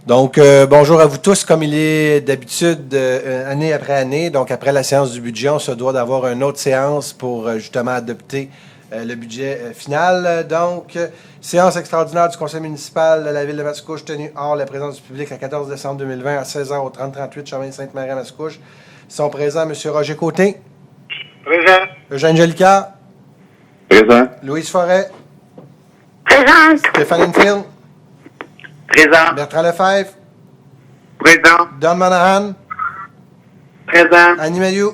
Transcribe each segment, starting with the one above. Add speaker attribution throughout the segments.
Speaker 1: Donc, bonjour à vous tous. Comme il est d'habitude, année après année, donc après la séance du budget, on se doit d'avoir une autre séance pour justement adopter le budget final. Donc, séance extraordinaire du conseil municipal de la ville de Mascouche tenue hors la présence du public le 14 décembre 2020 à 16h au 3038 Chemin-Sainte-Marie à Mascouche. Ils sont présents M. Roger Côté.
Speaker 2: Présent.
Speaker 1: Eugène Jolicoeur.
Speaker 2: Présent.
Speaker 1: Louise Forêt.
Speaker 3: Présente.
Speaker 1: Stéphane Enfield.
Speaker 2: Présent.
Speaker 1: Bertrand Lefebvre.
Speaker 2: Présent.
Speaker 1: Don Monahan.
Speaker 2: Présent.
Speaker 1: Annie Mayou.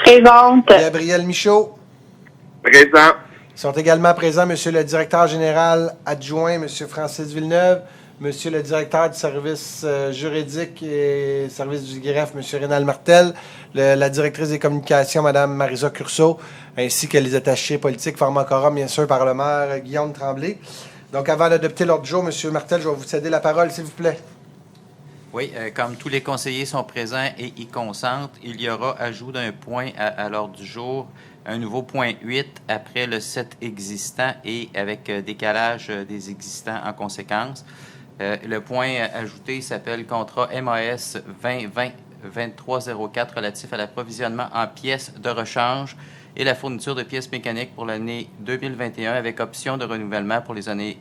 Speaker 3: Présente.
Speaker 1: Gabriel Michaud.
Speaker 2: Présent.
Speaker 1: Ils sont également présents M. le directeur général adjoint, M. Francis Villeneuve, M. le directeur du service juridique et service du greffe, M. Rénal Martel, la directrice des communications, Mme Marisa Curceau, ainsi que les attachés politiques, Pharmacorum, bien sûr, par le maire Guillaume Tremblay. Donc, avant d'adopter l'ordre du jour, M. Martel, je vais vous céder la parole, s'il vous plaît.
Speaker 4: Oui, comme tous les conseillers sont présents et y consentent, il y aura ajout d'un point à l'ordre du jour, un nouveau point 8 après le 7 existant et avec décalage des existants en conséquence. Le point ajouté s'appelle contrat MAS 2020-2304 relatif à l'approvisionnement en pièces de rechange et la fourniture de pièces mécaniques pour l'année 2021 avec option de renouvellement pour les années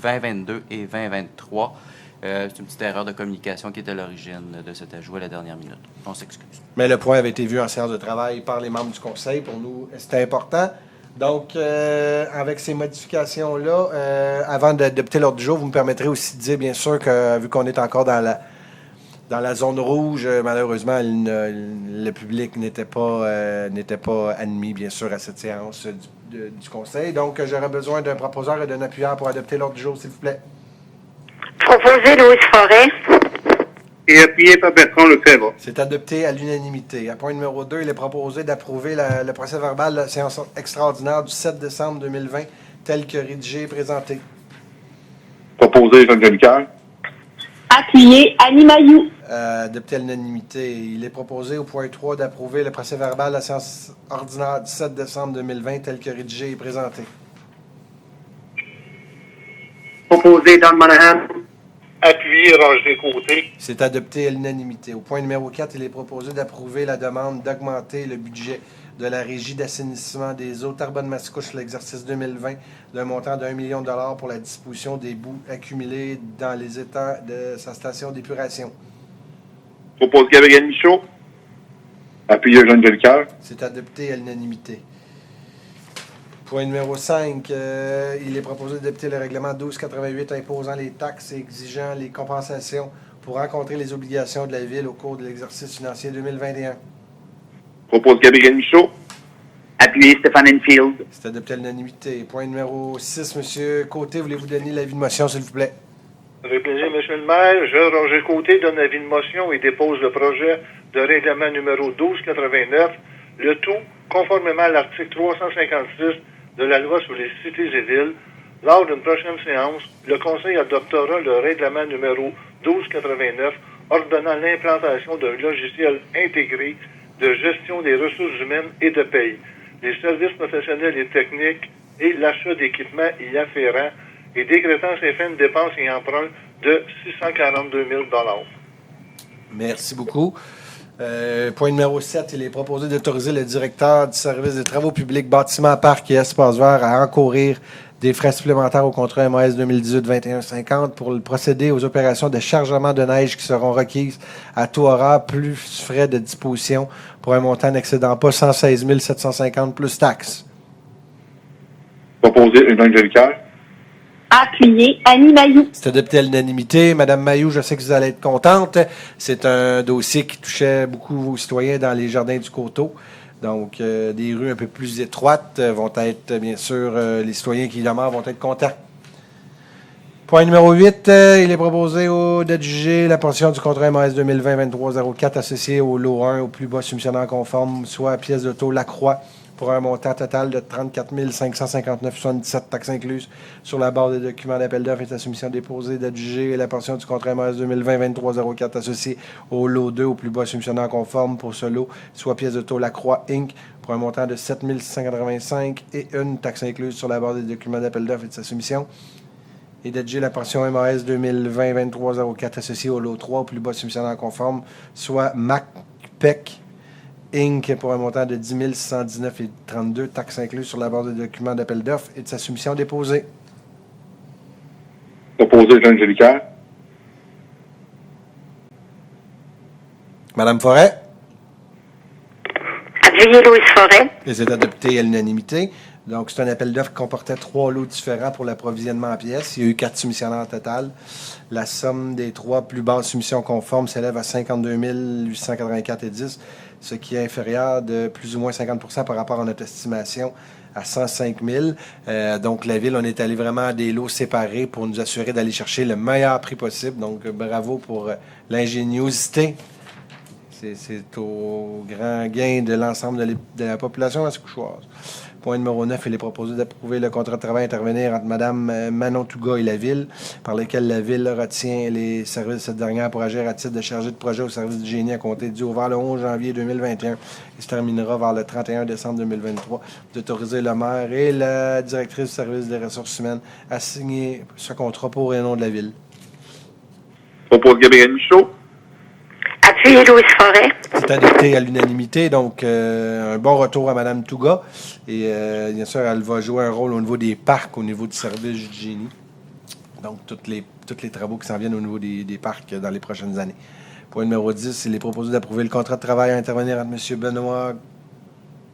Speaker 4: 2022 et 2023. C'est une petite erreur de communication qui est à l'origine de cet ajout à la dernière minute. On s'excuse.
Speaker 1: Mais le point avait été vu en séance de travail par les membres du conseil. Pour nous, c'était important. Donc, avec ces modifications-là, avant d'adopter l'ordre du jour, vous me permettrez aussi de dire, bien sûr, que vu qu'on est encore dans la zone rouge, malheureusement, le public n'était pas admis, bien sûr, à cette séance du conseil. Donc, j'aurais besoin d'un proposeur et d'un appuyeur pour adopter l'ordre du jour, s'il vous plaît.
Speaker 3: Proposé Louise Forêt.
Speaker 2: Et appuyé par Bertrand Lefebvre.
Speaker 1: C'est adopté à l'unanimité. À point numéro 2, il est proposé d'approuver le procès-verbal de la séance extraordinaire du 7 décembre 2020, tel que rédigé et présenté.
Speaker 2: Proposé Jean Jolicoeur.
Speaker 3: Appuyé Annie Mayou.
Speaker 1: Adopté à l'unanimité. Il est proposé au point 3 d'approuver le procès-verbal de la séance ordinaire du 7 décembre 2020, tel que rédigé et présenté.
Speaker 2: Proposé Don Monahan. Appuyé Roger Côté.
Speaker 1: C'est adopté à l'unanimité. Au point numéro 4, il est proposé d'approuver la demande d'augmenter le budget de la Régie d'assainissement des eaux Terrebonne-Mascouche l'exercice 2020 d'un montant de 1 million de dollars pour la disposition des boues accumulées dans les étangs de sa station d'épuration.
Speaker 2: Propose Gabriel Michaud. Appuyé Jean Jolicoeur.
Speaker 1: C'est adopté à l'unanimité. Point numéro 5, il est proposé d'adopter le règlement 1288 imposant les taxes et exigeant les compensations pour rencontrer les obligations de la Ville au cours de l'exercice financier 2021.
Speaker 2: Propose Gabriel Michaud. Appuyé Stéphane Enfield.
Speaker 1: C'est adopté à l'unanimité. Point numéro 6, M. Côté, voulez-vous donner l'avis de motion, s'il vous plaît?
Speaker 5: Avec plaisir, M. le maire. Je, Roger Côté, donne l'avis de motion et dépose le projet de règlement numéro 1289, le tout conformément à l'article 356 de la loi sur les cités et villes. Lors d'une prochaine séance, le Conseil adoptera le règlement numéro 1289 ordonnant l'implantation d'un logiciel intégré de gestion des ressources humaines et de paye, les services professionnels et techniques et l'achat d'équipements y afférents et décrétant ces fins de dépenses et emprunts de 642 000 $.
Speaker 1: Merci beaucoup. Point numéro 7, il est proposé d'autoriser le directeur du service des travaux publics, bâtiments, parcs et espaces verts à encourir des frais supplémentaires au contrat MAS 2018-2150 pour procéder aux opérations de chargement de neige qui seront requises à tout horaire, plus frais de disposition pour un montant n'excédant pas 116 750 plus taxes.
Speaker 2: Proposé Jean Jolicoeur.
Speaker 3: Appuyé Annie Mayou.
Speaker 1: C'est adopté à l'unanimité. Madame Mayou, je sais que vous allez être contente. C'est un dossier qui touchait beaucoup vos citoyens dans les jardins du Coteau. Donc, des rues un peu plus étroites vont être, bien sûr, les citoyens qui demeurent vont être contents. Point numéro 8, il est proposé d'adjuger la portion du contrat MAS 2020-2304 associée au lot 1 au plus bas soumissionnaire conforme, soit à pièce d'auto Lacroix, pour un montant total de 34 559,77 taxes incluses sur la base des documents d'appel d'offres et de la soumission déposée d'adjuger la portion du contrat MAS 2020-2304 associé au lot 2 au plus bas soumissionnaire conforme pour ce lot, soit pièce d'auto Lacroix Inc. pour un montant de 7 685 et une taxe incluse sur la base des documents d'appel d'offres et de sa soumission. et d'adjuger la pension MAS 2020-2304 associée au lot 3 au plus bas soumissionnaire conforme, soit MacPec Inc. pour un montant de 10 619,32 taxes incluses sur la base de documents d'appel d'offres et de sa soumission déposée.
Speaker 2: Proposé Jean Jolicoeur.
Speaker 1: Madame Forêt?
Speaker 3: Appuyez Louise Forêt.
Speaker 1: Et c'est adopté à l'unanimité. Donc, c'est un appel d'offres qui comportait 3 lots différents pour l'approvisionnement en pièces. Il y a eu 4 soumissionnaires au total. La somme des 3 plus basses soumissions conformes s'élève à 52 884,10, ce qui est inférieur de plus ou moins 50 par rapport à notre estimation à 105 000. Donc, la Ville, on est allé vraiment à des lots séparés pour nous assurer d'aller chercher le meilleur prix possible. Donc, bravo pour l'ingéniosité. C'est au grand gain de l'ensemble de la population mascouchoise. Point numéro 9, il est proposé d'approuver le contrat de travail intervenir entre Mme Manon Touga et la Ville, par lequel la Ville retient les services de cette dernière pour agir à titre de chargé de projet au service du génie à compter du ouvert le 11 janvier 2021 et se terminera vers le 31 décembre 2023, d'autoriser le maire et la directrice du service des ressources humaines à signer ce contrat pour et nom de la Ville.
Speaker 2: Propose Gabriel Michaud.
Speaker 3: Appuyez Louise Forêt.
Speaker 1: C'est adopté à l'unanimité, donc un bon retour à Mme Touga. Et bien sûr, elle va jouer un rôle au niveau des parcs, au niveau du service du génie. Donc, tous les travaux qui s'en viennent au niveau des parcs dans les prochaines années. Point numéro 10, il est proposé d'approuver le contrat de travail à intervenir entre M. Benoît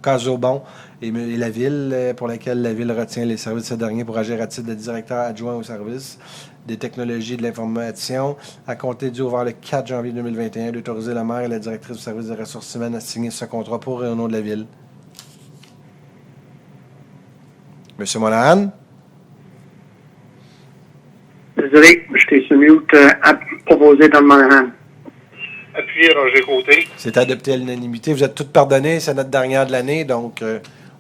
Speaker 1: Cazobon et la Ville, pour laquelle la Ville retient les services de ce dernier pour agir à titre de directeur adjoint au service des technologies de l'information, à compter du ouvert le 4 janvier 2021, d'autoriser la maire et la directrice du service des ressources humaines à signer ce contrat pour et au nom de la Ville. Monsieur Monahan?
Speaker 6: Désolé, j'étais sur mute. Proposé dans le Monahan.
Speaker 5: Appuyez Roger Côté.
Speaker 1: C'est adopté à l'unanimité. Vous êtes toutes pardonnées. C'est notre dernière de l'année, donc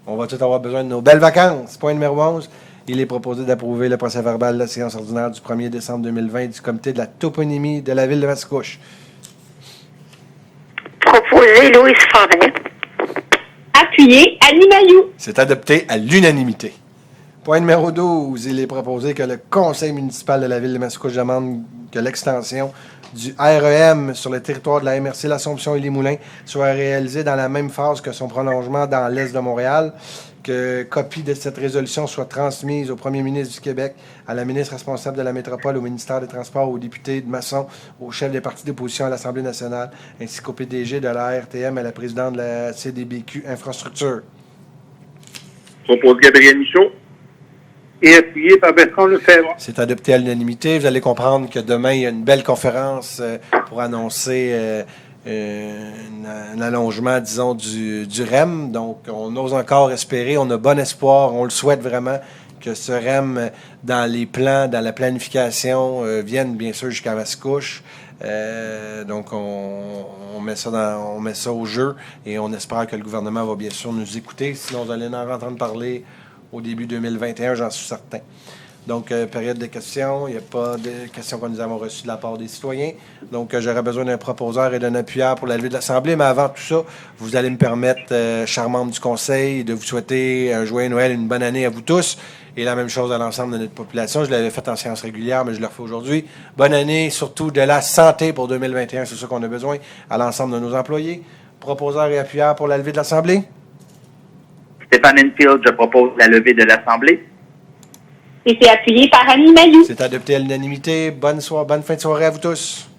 Speaker 1: on va tous avoir besoin de nos belles vacances. Point numéro 11. Il est proposé d'approuver le procès-verbal de la séance ordinaire du 1er décembre 2020 du comité de la toponymie de la Ville de Mascouche.
Speaker 3: Proposé Louise Forêt. Appuyez Annie Mailloux.
Speaker 1: C'est adopté à l'unanimité. Point numéro 12. Il est proposé que le conseil municipal de la Ville de Mascouche demande que l'extension du REM sur le territoire de la MRC L'Assomption et les Moulins soit réalisée dans la même phase que son prolongement dans l'Est de Montréal, que copie de cette résolution soit transmise au premier ministre du Québec, à la ministre responsable de la métropole, au ministère des Transports, aux députés de Masson, au chef des partis d'opposition à l'Assemblée nationale, ainsi qu'au PDG de la RTM et à la présidente de la CDBQ Infrastructure.
Speaker 2: Propose Gabriel Michaud.
Speaker 6: Et appuyé par Bertrand Lefebvre.
Speaker 1: C'est adopté à l'unanimité. Vous allez comprendre que demain, il y a une belle conférence pour annoncer un allongement, disons, du REM. Donc, on ose encore espérer, on a bon espoir, on le souhaite vraiment que ce REM, dans les plans, dans la planification, vienne bien sûr jusqu'à Mascouche. Donc, on met ça au jeu et on espère que le gouvernement va bien sûr nous écouter. Sinon, vous allez en entendre parler au début 2021, j'en suis certain. Donc, période de questions. Il n'y a pas de questions que nous avons reçues de la part des citoyens. Donc, j'aurais besoin d'un proposeur et d'un appuyeur pour la levée de l'Assemblée. Mais avant tout ça, vous allez me permettre, chers membres du Conseil, de vous souhaiter un joyeux Noël, une bonne année à vous tous. Et la même chose à l'ensemble de notre population. Je l'avais fait en séance régulière, mais je le refais aujourd'hui. Bonne année, surtout de la santé pour 2021. C'est ça qu'on a besoin à l'ensemble de nos employés. Proposeur et appuyeur pour la levée de l'Assemblée.
Speaker 2: Stéphane Enfield, je propose la levée de l'Assemblée.
Speaker 3: Et c'est appuyé par Annie Mailloux.
Speaker 1: C'est adopté à l'unanimité. Bonne fin de soirée à vous tous.